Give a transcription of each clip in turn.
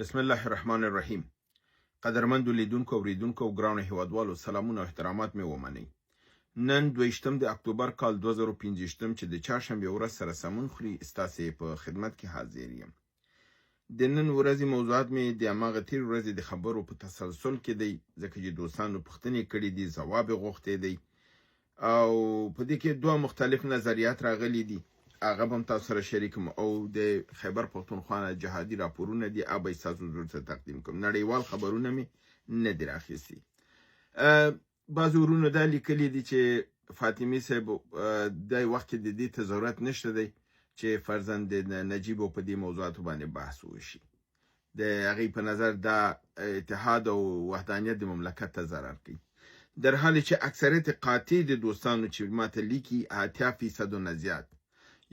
بسم الله الرحمن الرحیم. قدرمندو لیدونکو اوریدونکو او ګرانو هیوادوالو سلامونه او احترامات مې ومنئ. نن 22 د اکتوبر کال 2015 چې د چهارشنبې ورځ سره سمون خوري ستاسې په خدمت کې حاضر یم. د نن ورځې موضوعات مې د هماغه تېرې ورځې د خبرو په تسلسل کې دی، ځکه چې دوستانو پوښتنې کړي دي، ځواب یې غوښتی دی او په دې کې دوه مختلف نظریات راغلي دي. هغه به هم تاسو سره شریکم او د خیبر پښتونخوا نه جهادي راپورونه دي، هغه به ستاسو حضور ته تقدیم کوم. نړیوال خبرونه مې نه دي راخیستي. بعضې ورونو دا لیکلي دي چې فاطمي صاحب دی وخت کې د دې ته ضرورت نشته دی چې فرضاً د نجیب په دې موضوعاتو باندې بحث وشي. د هغې په نظر دا اتحاد او وحدانیت د مملکت ته ضرر کوي، در حالی چې اکثریت قاطع د دوستانو چې ماته لیکي 80% نه زیات،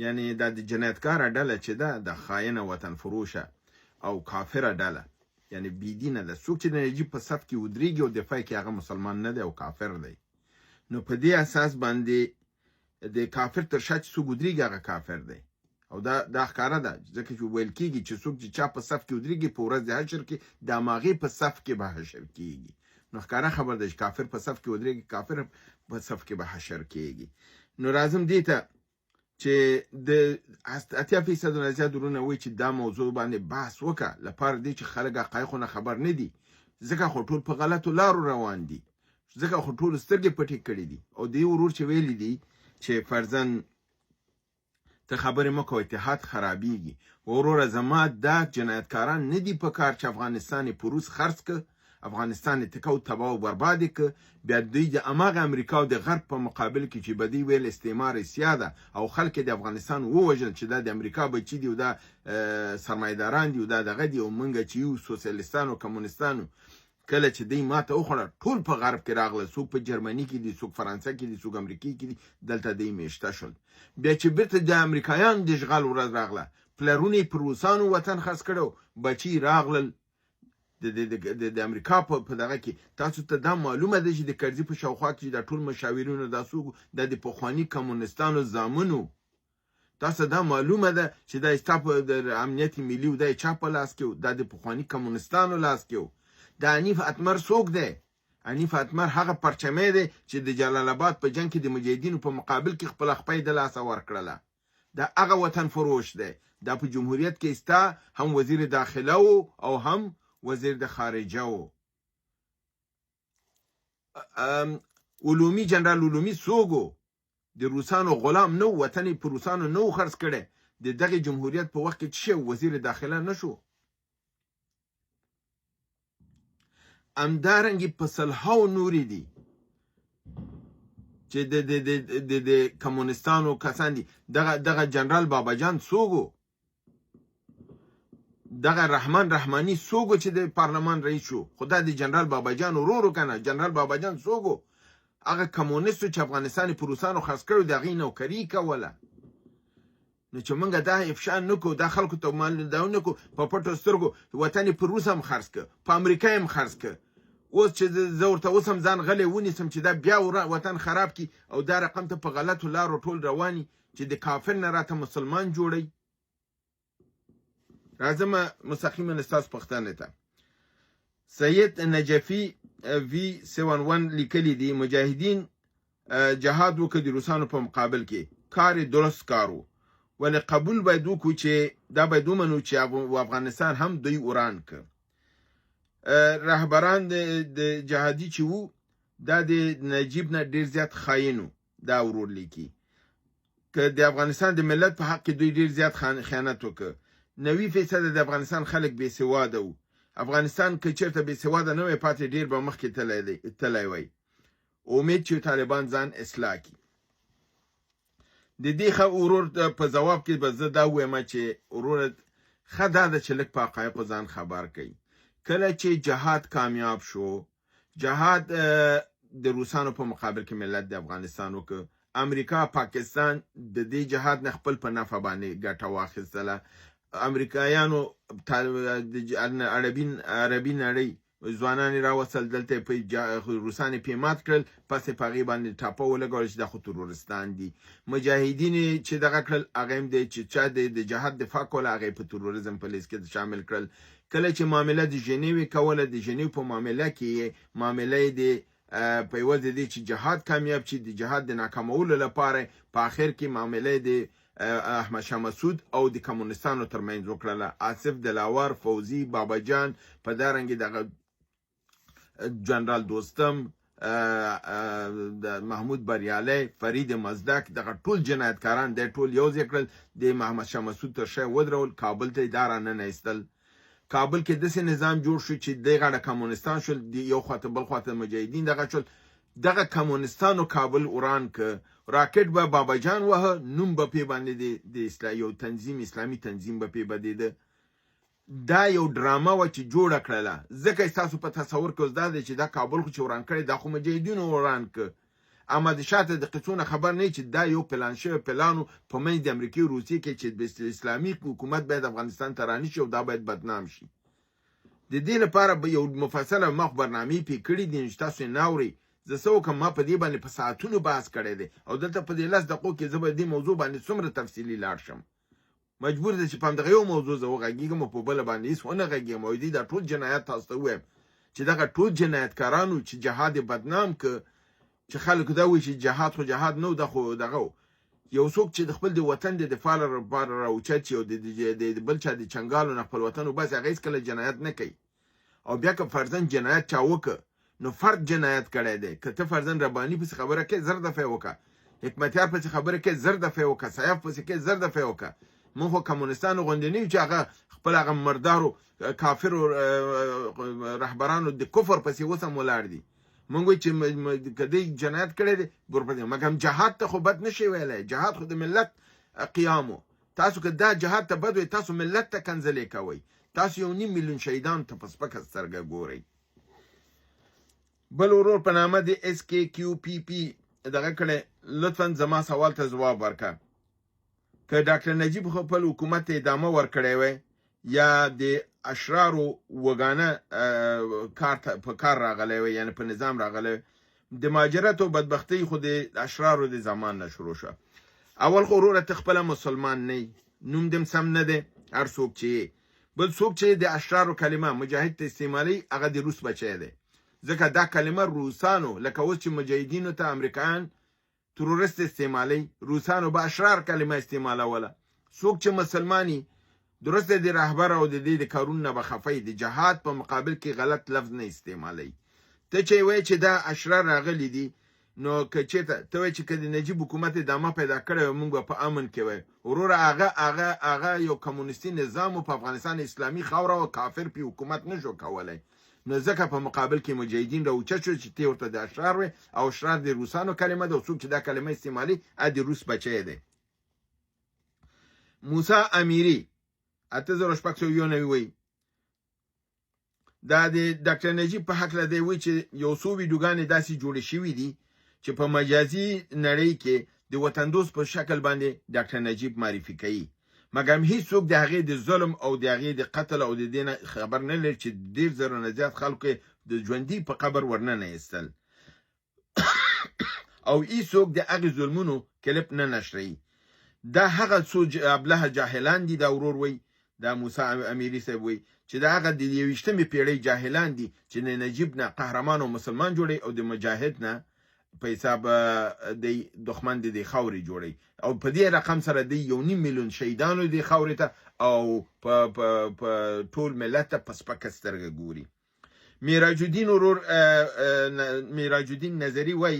یعنی دا د جنایتکاره ډله چې ده د خاینه وطن فروشه او کافره ډله، یعنی بېدینه ده. څوک چې د نجیب په صف کې ودرېږي او دفاع کې هغه مسلمان نه دی او کافر دی، نو په دې اساس باندې د کافر تر شا چې څوک ودرېږي هغه کافر دی او دا ښکاره ده، ځکه چې ویل کېږي چې څوک چې چا په صف کې ودرېږي په ورځ د حشر کې د هماغې په صف کې به حشر کېږي. نو ښکاره خبر ده چې کافر په صف کې ودرېږي، کافر په صف کې به حشر کېږي. نو راځم دې ته چې د 80% نه زیات ورونه وایي چې دا موضوع باندې بحث وکړه، لپاره دی چې خلک حقایقو نه خبر نه دي، ځکه خو ټول په غلطو لارو روان دي، ځکه خو ټول سترګې پټې کړي دي. او دې ورور چې ویلي دي چې فرضاً ته خبرې مه کوه اتحاد خرابېږي، وروره زما دا جنایتکاران نه دي په کار چې افغانستان یې په روس خرڅ که، افغانستان یې تکه او تباه او برباد یې که، بیا دوی د هماغه امریکا او د غرب په مقابل کې چې به دوی ویل استعمار اسیا ده او خلک د افغانستان ووژل چې دا د امریکا بچي دي او دا سرمایه‌داران دي او دا دغه دي او موږ چې یو سوسیالیستانو کمونیستانو. کله چې دوی ماته وخوړه ټول په غرب کې راغله، څوک په جرمني کې دي، څوک فرانسه کې دي، څوک امریکې کې دي، دلته دوی میشته شول. بیا چې بیرته د امریکایانو د اشغال ورځ راغله، پلرونه یې پر روسانو وطن خرڅ کړی، بچي راغلل د امریکا په دغه کې. تاسو ته دا معلومه ده چې د کرزي په شاوخوا کې دا ټول مشاورینو دا څوک د پخواني کمونیستانو زامنو، تاسو دا معلومه ده چې دا ستا په امنیت ملي و دا چا په لاس کې و، دا د پخواني کمونیستانو لاس کې و. دا حنیف اتمر څوک دی؟ حنیف اتمر هغه پرچمی دی چې د جلال آباد په جنگ کې د مجاهدینو په مقابل کې خپله خپۍ د لاسه ورکړله. دا هغه وطن فروش دی. دا په جمهوریت کې ستا هم وزیر داخله و او هم وزیر د خارجه و. علومي جنرال علومي څوک و؟ د روسانو غلام نه و، وطن یې په روسانو نه و خرڅ کړی. د دغې جمهوریت په وخت کې څه شی وزیر داخله نه شو؟ همدارنګې په سلهاو نورې دي چې د کمونیستانو کسان دي. دغه جنرال باباجان څوک و؟ دغه رحمان رحماني څوک چې د پارلمان رئیس شو؟ خو دا د جنرال باباجان ورور و که نه؟ جنرال باباجان څوک و؟ هغه کمونیستو چې افغانستان په روسانو خرڅ کړی د هغې نوکري کوله. نو چې موږ دا افشا نه کړو، دا خلکو ته دا نه کړو په پټو سترګو، وطن یې په روس هم خرڅ کړه، په امریکا هم خرڅ کړه. اوس چې زه ورته اوس هم ځان غلی ونیسم چې دا بیا وطن خراب کړي او دا رقم ته په غلطو لارو ټول رواني چې د کافر نه راته مسلمان جوړوي. راځم مستقیما ستاسو پوښتنې ته. سید نجفي V71 لیکلي دي مجاهدین جهاد وکړي د روسانو په مقابل کې، کار یې درست کار و، ولې قبول باید وکړو چې دا باید ومنو چې افغانستان هم دوی وران کړ. رهبران د جهادي چې وو دا د نجیب نه ډېر زیات خاین و. دا ورور لیکي که د افغانستان د ملت په حق کې دوی ډېر زیات خیانت وکړ. 90% د افغانستان خلک بې سواده و. افغانستان که چېرته بې سواده نه وی پاتې ډېر به مخکې تللی وی. امید چې طالبان ځان اصلاح کړي. د دې ورور په ځواب کې به زه دا ووایم چې ورور ښه دا ده چې لږ په حقایقو ځان خبر کوي. کله چې جهاد کامیاب شو، جهاد د روسانو په مقابل کې ملت د افغانستان وکړ. امریکا پاکستان د دې جهاد نه خپل په نفع باندې ګټه واخیستله. امریکایانو عربي نړۍ ځوانان یې راوستل، دلته روسان یې پیمات کړل، پس یې په هغې باندې ټاپه ولګول چې دا خو ترورستان دي. مجاهدین یې چې دغه کړل هغه هم دی چې چا د جهاد دفاع کوله هغه یې په تروریزم په لیست کې شامل کړل. کله چې معامله د ژنیو کوله، د ژنیو په معامله کې یې معامله یې د په یوه د دې چې جهاد کامیاب شي، د جهاد د ناکامولو لپاره په آخر کې معامله یې د احمد شاه مسعود او د کمونستانو ترمنځ وکړله. آصف دلاور، فوزي، بابا جان، په دارنګې دغه جنرال دوستم، د محمود بریالی، فرید مزدک، دغه ټول جنایتکاران د ټول یو ځای کړل، د محمد شاه مسعود تر شا ودرول، کابل ته یې دا راننه ایستل. کابل کې داسې نظام جوړ شو چې دی غاړه کمونستان شول، یو خواته بل خواته مجاهدین دغه شول. دغه کمونستانو کابل وران که، راکټ به بابا جان وهه، نوم به پې باندې د یو تنظیم، اسلامي تنظیم به پې بدېده. دا یو ډرامه وه چې جوړه کړله. ځکه ستاسو په تصور کې اوس دا دی چې دا کابل خو چې وران کړی دا خو مجاهدینو وران که. احمد شاه ته د قصو نه خبر نه چې دا یو پلان شوی پلانو په منځ د امریکې روسیې کې چې اسلامي حکومت باید افغانستان ته رانشي او دا باید بدنام شي. د دې لپاره به یو مفصله مخ برنامې پې کړي دي، چې تاسو یې نه اورئ. زه څه وکړم، ما په دې باندې په ساعتونو بحث کړی دی او دلته په دې 10 دقیقو کې زه به دې موضوع باندې څومره تفصیلي لاړ شم. مجبور دی چې په همدغه یو موضوع زه وغږېږم او په بله باندې هېڅ ونه غږېږم او دا ټول جنایت تاسو ته ووایم چې دغه ټول جنایتکارانو چې جهاد یې بدنام که، چې خلکو دا وایي چې جهاد خو جهاد نه و، دا خو دغه و. یو څوک چې د خپل د وطن د دفاع لپاره راوچت شي او د بل چا د چنګالو نه خپل وطن وباسي، هغه هېڅکله جنایت نه کوي. او بیا که فرضاً جنایت چا وکړه نو فرد جنایت کړی دی. که ته فرضاً رباني پسې خبره کوې، زر دفعه یې وکړه. حکمتیار پسې خبره کوې، زر دفعه یې وکړه. سیاف پسې کوې، زر دفعه یې وکړه. موږ خو کمونستانو غوندې نه یو چې هغه خپل هغه مردارو کافرو رهبرانو د کفر پسې اوس هم ولاړ دي. موږ وایو چې که دی جنایت کړی دی ورپسې، مګر جهاد ته خو بد نشي ویلی. جهاد خو د ملت قیام و. تاسو که دا جهاد ته بد وایي، تاسو ملت ته کنځلې کوئ. تاسو 1.5 میلیون شهیدانو ته په سپکه سترګه ګورئ. بل ورور په نامه د SKQPP دغه کړی، لطفا زما سوال ته ځواب ورکړه. که ډاکټر نجیب خپل حکومت ته ادامه ورکړی وی یا د اشرارو وګانه په کار راغلی وی، یعنی په نظام راغلی وی، د مهاجرت او بدبختۍ خو د اشرارو د زمان نه شروع شوه. اول خو وروره ته خپله مسلمان نه یې، نوم دې سم نه دی، هر څوک چې یې. بل څوک چې د اشرارو کلمه مجاهد ته استعمالوي هغه د روس بچی دی. ځکه دا کلمه روسانو، لکه اوس چې مجاهدینو ته امریکایان ترورست استعمالی، روسانو به اشرار کلمه استعمالوله. څوک چې مسلمانی درست د رهبر او د دې د کارونو نه به خفی، د جهاد په مقابل کې غلط لفظ نه استعمالی. ته چې وایې چې دا اشرار راغلي دي، نو که چېرته ته وایې چې که د نجیب حکومت ادامه پیدا کړی وی، موږ به په امن کې وی. وروره هغه یو کمونیستي نظام په افغانستان اسلامي خاوره او کافر پې حکومت نه شو کولی. نو ځکه په مقابل کې مجاهدین راوچت شو چې ته ورته د اشرار وی، او اشرار د روسانو کلمه ده، او څوک چې دا کلمه استعمالي د روس بچی دی. موسی امیری 8691 وی دا د ډاکټر نجیب په هکله دی وی چې یو څو ویډیوګانې داسې جوړې شوي دي چې په مجازي نړۍ کې د وطن دوست په شکل باندې ډاکټر نجیب معرفي کوي، مګر هیڅوک د هغې د ظلم او د هغې د قتل او د دې نه خبر نه لري چې 10,000 نه زیات خلکو د ژوندي په قبر ورننه ایستل او هیڅوک د هغې ظلمونو کلپ نه نشروي. دا هغه څو ابله جاهلان دي، دا ورور وی، دا موسی امیری صاحب وی، چې دا هغه د 21مې پیړۍ جاهلان دي چې د نجیب نه قهرمان او مسلمان جوړي او د مجاهد نه په حساب د دښمن د خاورې جوړي، او په دې رقم سره د 1.5 میلیون شهیدانو د خاورې ته او په ټول ملت ته په سپکه سترګه ګوري. میراج الدین ورور میراج الدین نظری وی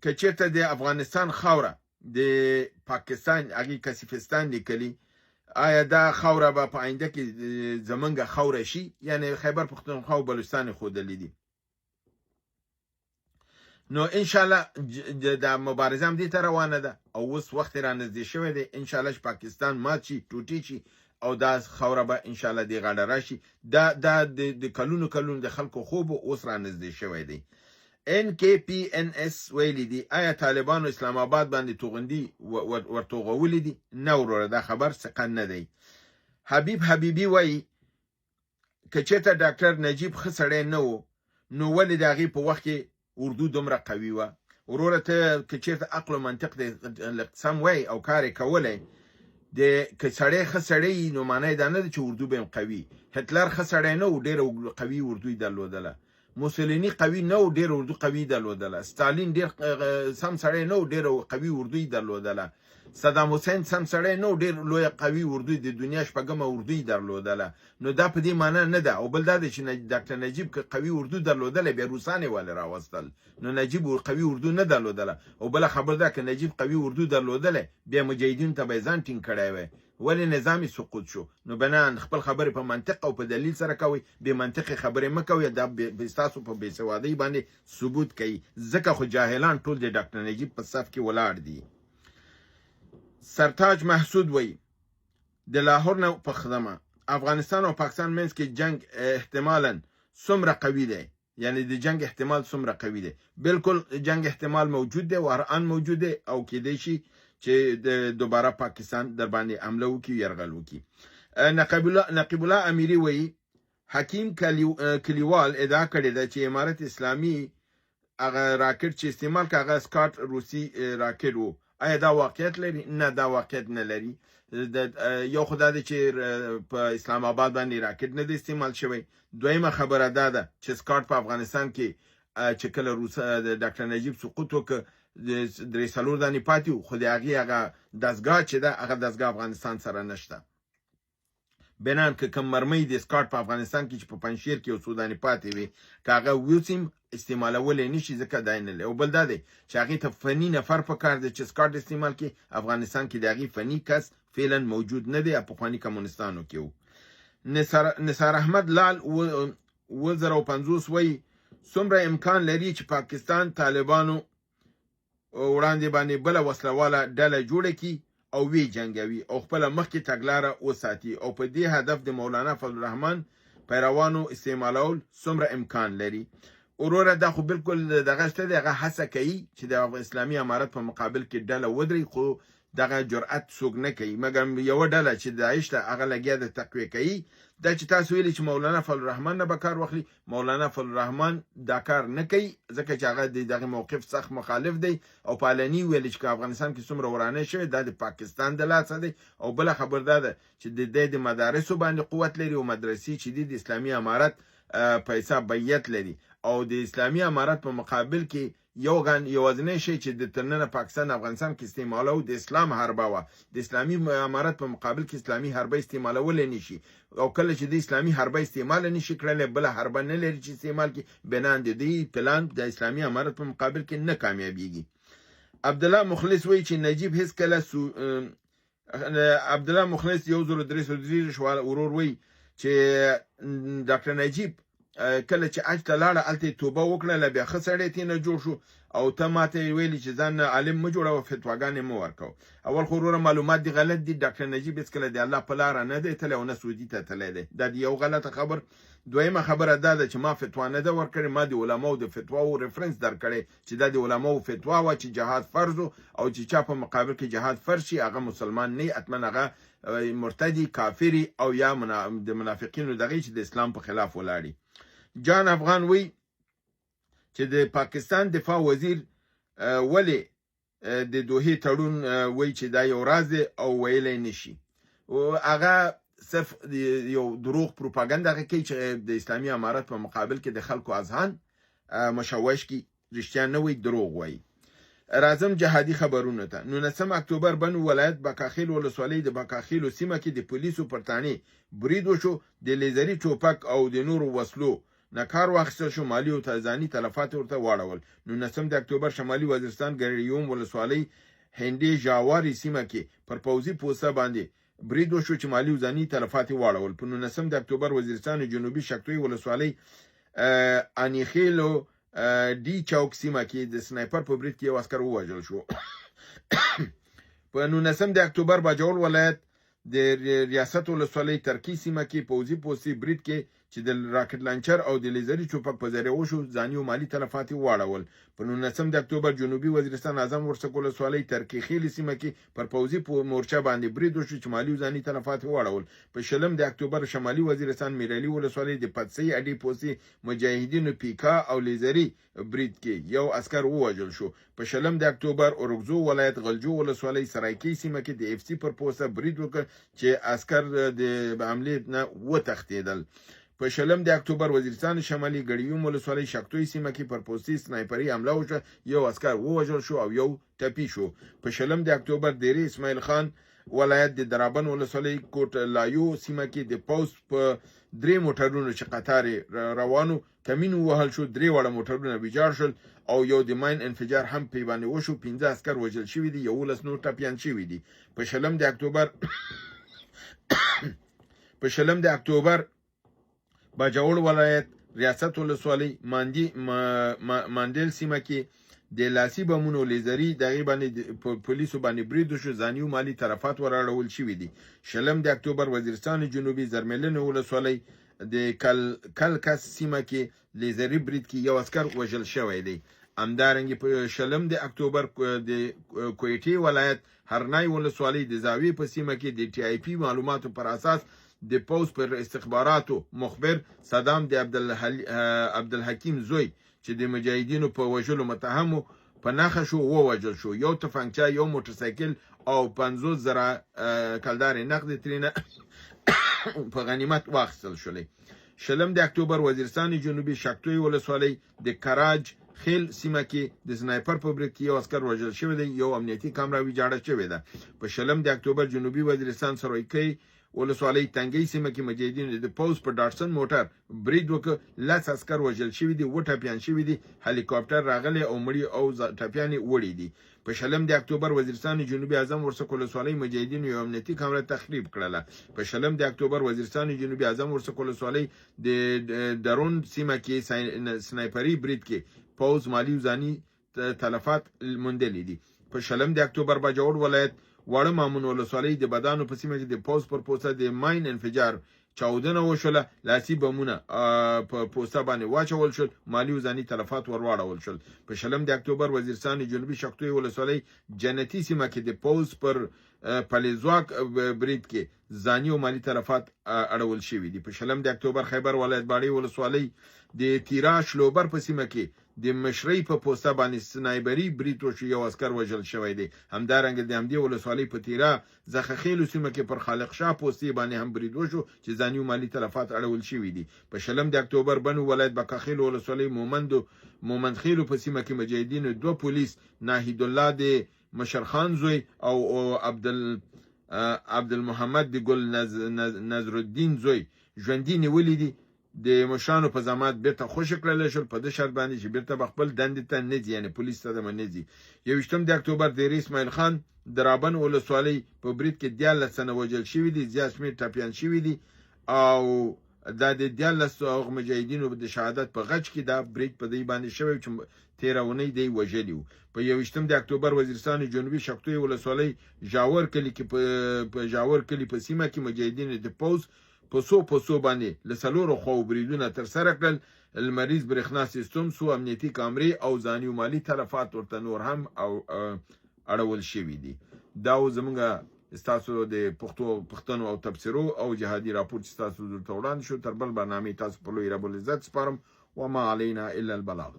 که چېرته د افغانستان خاوره د پاکستان هغې کسیفستان لیکلي، آیا دا خاوره به په آینده کې زمونږ خاوره شي؟ یعنی خیبر پختونخوا او بلوچستان یې ښودلي دي. نو انشاءالله دا مبارزه هم دې ته روانه ده او اوس وخت را نږدې شوی دی، انشاءالله چې پاکستان مات شي، ټوټې شي او دا خاوره به انشاءالله دې غاړه راشي. دا د کلونو د خلکو خوب اوس را نږدې شوی دی. NKPNS ویلی دی آیا طالبانو اسلام آباد باندې توغندي ورتوغولی دي؟ نه وروره، دا خبر څقن نه دی. حبیب حبیبی وی که چېرته ډاکټر نجیب ښه سړی نه و نو ولې د هغې په وخت کې اردو دومره قوي وه وروره ته که چېرته عقل و منطق د سم وی او کار یې کولی که سړی ښه سړی نو معنی دا نه ده چې اردو به قوي هتلر ښه سړی نه و ډېره قوي اردو یې درلودله موسولیني قوي نه و ډېر اردو قوي درلودله ستالین ډېر سم سړی نه و ډېر قوي اردو یې درلودله صدام حسین سم سړی نه و ډېر لویه قوي اردو د دنیا شپږمه اردو یې درلودله نو دا په دې معنا نه ده او بل دا دی چې ډاکټر نجیب که قوي اردو درلودله بیا روسان یې ولې راوستل نو نجیب قوي اردو نه درلودله او بله خبر ده که نجیب قوي اردو درلودله بیا مجاهدینو ته به یې ځان ټینګ کړی وی ولې نظام سقوط شو نو بنان خپل خبرې په منطق او په دلیل سره کوي بې منطقي خبرې مه کوئ دا ستاسو په بېسوادۍ باندې ثبوت کوي ځکه خو جاهلان ټول د ډاکټر نجیب په صف کې ولاړ دي سرتاج محسود وی د لاهور نه په خدمه افغانستان او پاکستان منځ کې جنگ احتمالا څومره قوي دی یعنی د جنگ احتمال څومره قوي دی بالکل جنگ احتمال موجود دی او هر آن موجود دی او کېدی شي چې دوباره پاکستان در باندې حمله وکړي یرغل وکړي نقیب الله امیری وی حکیم کلیوال ادعا کړې ده چې امارت اسلامي هغه راکټ چې استعمال که هغه سکاټ روسي راکټ و آیا دا واقعیت لري نه دا واقعیت نه لري یو خو دا دی چې په اسلام آباد باندې راکټ نه دی استعمال شوی دویمه خبره دا ده چې سکاټ په افغانستان کې چې کله د ډاکټر نجیب سقوط وکړ درې څلور دانې پاتې وو خو د هغې هغه دستګاه چې ده هغه دستګاه افغانستان سره نشته بنان که کوم مرمۍ د سکاټ په افغانستان کې چې په پنجشیر کې یو څو دانې پاتې وي که هغه ویوسیم استعمالولی نشي ځکه دا یې نه لري او بل دا دی چې هغې ته فني نفر پکار دی چې سکاټ استعمال کړي افغانستان کې د هغې فني کس فعلا موجود نه دی پخواني کمونستانو کې و نثار احمد لال 2050 وی څومره امکان لري چې پاکستان طالبانو وړاندې باندې بله وسلواله ډله جوړه کړي او وی جنګوي او خپله مخکې تګلاره وساتي او په دې هدف د مولانا فضل الرحمن پیروانو استعمالول څومره امکان لري وروره دا خو بالکل دغه شته دی هغه هڅه کوي چې د اسلامي امارت په مقابل کې ډله ودري خو دغه جرأت څوک نه کوي مګر یوه ډله چې داعش ته هغه لګیا د تقویه کوي دا چې تاسو ویلي چې مولانا فضل الرحمن نه به کار واخلي مولانا فضل الرحمن دا کار نه کوي ځکه چې هغه د دغه موقف سخت مخالف دی او پالني ویلي چې افغانستان کې څومره ورانه شوی دا د پاکستان د لاسه دی او بله خبر دا ده چې د مدارسو باندې قوت لري او مدرسې چې د اسلامي امارت په حساب بیت لري او د اسلامي امارت په مقابل کې یوازینی شی چې د ترننه پاکستان افغانستان کې استعمالو د اسلام حربه وه د اسلامي امارت په مقابل کې اسلامي حربه استعمالولی نشي او کله چې د اسلامي حربه استعمال نشي کړلی بله حربه نه لري چې استعمال کړي بنان د دې پلان د اسلامي امارت په مقابل کې نه کامیابیږي عبدالله مخلص وایي چې نجیب هیڅکله عبدالله مخلص 1333 ورور وایي چې ډاکټر نجیب کله چې حج ته لاړه هلته یې توبه وکړله بیا ښه سړی ترېنه جوړ شو او ته ماته یې ویلي چې ځان عالم مه جوړوه فتواګانې مه ورکوه اول خو وروره معلومات دي غلط دي ډاکټر نجیب هېڅکله د الله په لاره نه دی تللی او نه سعودي ته تللی دی دا د یو غلطه خبر دویمه خبره دا ده چې ما فتوا نه ده ورکړې ما د علماو د فتواو ریفرنس درکړی چې دا د علماو فتوا وه چې جهاد فرض او چې چا په مقابل کې جهاد فرض شي هغه مسلمان نه حتما هغه مرتدي کافري او یا د منافقینو دغې چې د اسلام په خلاف ولاړي جان افغان وی چې د پاکستان دفاع وزیر ولې د دوحې تړون وی چې دا یو راز دی او ویلی نشي هغه صرف یو دروغ پروپاګندا کوي چې د اسلامي امارت په مقابل کې د خلکو اذهان مشوش کی رښتیا نه وی دروغ وی راځم جهادي خبرونه ته 19 اکتوبر بنو ولایت بکاخیل ولسوالۍ د بکاخیلو سیمه کې د پولیسو پر تانې برید وشو د لیزري ټوپک او د نورو وسلو نه کار واخیستل شو مالي او ځاني تلفات ورته واړول 19 اکتوبر شمالي وزیرستان ګریوم ولسوالۍ هندي جاواري سیمه کې پر پوځي پوسته باندې برید وشو چې مالي او ځاني تلفات واړول په 19 اکتوبر وزیرستان جنوبي شکتوي ولسوالۍ انیخیلو دی چوک سیمه کې د سنایپر په برید کې یو عسکر ووژل شو په 19 اکتوبر باجوړ ولایت د ریاست ولسوالۍ ترکی سیمه کې پوځي پوستې برید کې چې د راکټ لانچر او د لیزري چوپک په ذریعه وشو ځاني او مالي تلفات واړول. په 19 د اکتوبر جنوبي وزیرستان اعظم ورسک ولسوالۍ ترکی خیل سیمه کې پر پوځي مورچه باندې برید وشو چې مالي او ځاني تلفات واړول. په 20 د اکتوبر شمالي وزیرستان میرعلي ولسوالۍ د پتسي اډې پوستې مجاهدینو پیکا او لیزري برید کې یو عسكر ووژل شو. په 20 د اکتوبر اورګزو ولایت غلجو ولسوالۍ سرایکی سیمه کې د اف سي پر پوسټه برید وکړ چې عسكر د عملیات نه وتښتیدل. په 20 د اکتوبر وزیرستان شمالي ګړیوم ولسوالۍ شکتوی سیمه کې پر پوستي سنایپري حمله وشوه، یو عسكر ووژل شو او یو ټپي شو. په 20 د اکتوبر دیری اسماعیل خان ولایت د درابن ولسوالۍ کوټ لایو سیمه کې د پوست په 3 موټرونو چې قطار روانو کمین وهل شو، 3 وړه موټرونه ویجاړ شول او یو د ماین انفجار هم پی باندې وشو. 15 عسكر وژل شوي دي، 11 نور ټپیان شوي دي. په 20 د اکتوبر په 20 د اکتوبر باجوړ ولایت ریاست ولسوالۍ ماندیل سیمه کې د لاسي بمونو لیزري دغه باندې پولیسو باندې برید وشو، ځاني او مالي تلفات وراړول شوي دي. 20 د اکتوبر وزیرستان جنوبي زرملن ولسوالۍ د کلکس سیمه کې لیزري برید کې یو عسكر وژل شوی دی. همدارنګه په 20 د اکتوبر د کویټي ولایت هرنای ولسوالۍ د زاویې په سیمه کې د ټي آی پی معلوماتو پر اساس د پوز پر استخباراتو مخبر صدام د عبدالحکیم زوی چې د مجاهدینو په وژلو متهم په نخښه شو ووژل شو. یو تفنګچه، یو موټرسایکل او 50,000 کلدار نقد ترینه په غنیمت واخیستل شولې. 20 د اکتوبر وزیرستان جنوبي شکتوی ولسوالۍ د کراج خیل سیمه کې د سنایپر په برید کې یو عسكر وژل شوی دی، یو امنیتي کامره ویجاړه شوې ده. په 20 د اکتوبر جنوبي وزیرستان سرویکی ولسوالۍ تنګي سیمه کې مجاهدینو د پوز په ډاټسن موټر برید وکړ، 10 عسكر وژل شوي دي، 2 ټپیان شوي دي، هلیکاپټر راغلی او مړي او ټپیان وړي دي. په 20 د اکتوبر وزیرستان جنوبي اعظم ورسک ولسوالۍ مجاهدینو یو امنیتي کامره تخریب کړله. په 20 د اکتوبر وزیرستان جنوبي اعظم ورسک ولسوالۍ د درون سیمه کې سنایپري برید کې پوز مالی او ځاني تلفات موندلي دي. په 20 د اکتوبر باجوړ ولایت واړه مامون ولسوالۍ د بدانو په سیمه کې د پوز پر پوسټه د ماین انفجار چاودنه وشوله، لاسي بمونه په پوسټه باندې واچول شول، مالی او ځاني تلفات ورواړول شول. په 20 د اکتوبر وزیرستان جنوبي شکتوی ولسوالۍ جنتي سیمه کې د پوز پر پلیزواک برید کې ځاني او مالی تلفات اړول شوي دي. په 20 د اکتوبر خیبر ولایت باړې ولسوالۍ د تیراش لوبر په سیمه کې د مشرۍ په پوسټه باندې سنایبري برید وشو، یو عسكر وژل شوی دی. همدارنګه د همدې ولسوالۍ په تیرا زخخیلو سیمه کې پر خالق شاه پوسټې باندې هم برید وشو چې ځاني او مالي تلفات اړول شوي دي. په 20 د اکتوبر بنو ولایت بکاخیل ولسوالۍ مومندخیلو په سیمه کې مجاهدینو 2 پولیس ناهید الله د مشرخان زوی او عبدالمحمد د ګل نظر الدین زوی ژوندي نیولي دي. د مشرانو په ضمانت بیرته خوشي کړل شول په دې شرط باندې چې بیرته خپل دندې ته نه ځي، یعنی پولیس ته نه ځي. 21 د اکتوبر د اسماعیل خان درابن ولسوالۍ په برید کې 14 تنه وژل شوي دي، زیات شمېر ټپیان شوي دي او دا د 14 مجاهدینو د شهادت په غچ کې دا برید په دې باندې شوی چې 13 اونۍ دی وژلی وو. په 21 د اکتوبر وزیرستان جنوبي شکتوی ولسوالۍ ژاور کلي کې په ژاور کلي په سیمه کې مجاهدینو د پوز پسو باندې لسلورو خو بریدونه تر سره کړل، المریض برېښنا سیستم سو امنیتي کامرې او ځاني او مالي تلفات ورته نور هم او اړول شوي دي. دا زمونږ ستاسو د پښتنو او تبصرو او جهادي راپور چې ستاسو درته وړاندې شو. تر بل برنامې تاسو په لوی رب العزت سپارم. وما علينا الا البلاغ.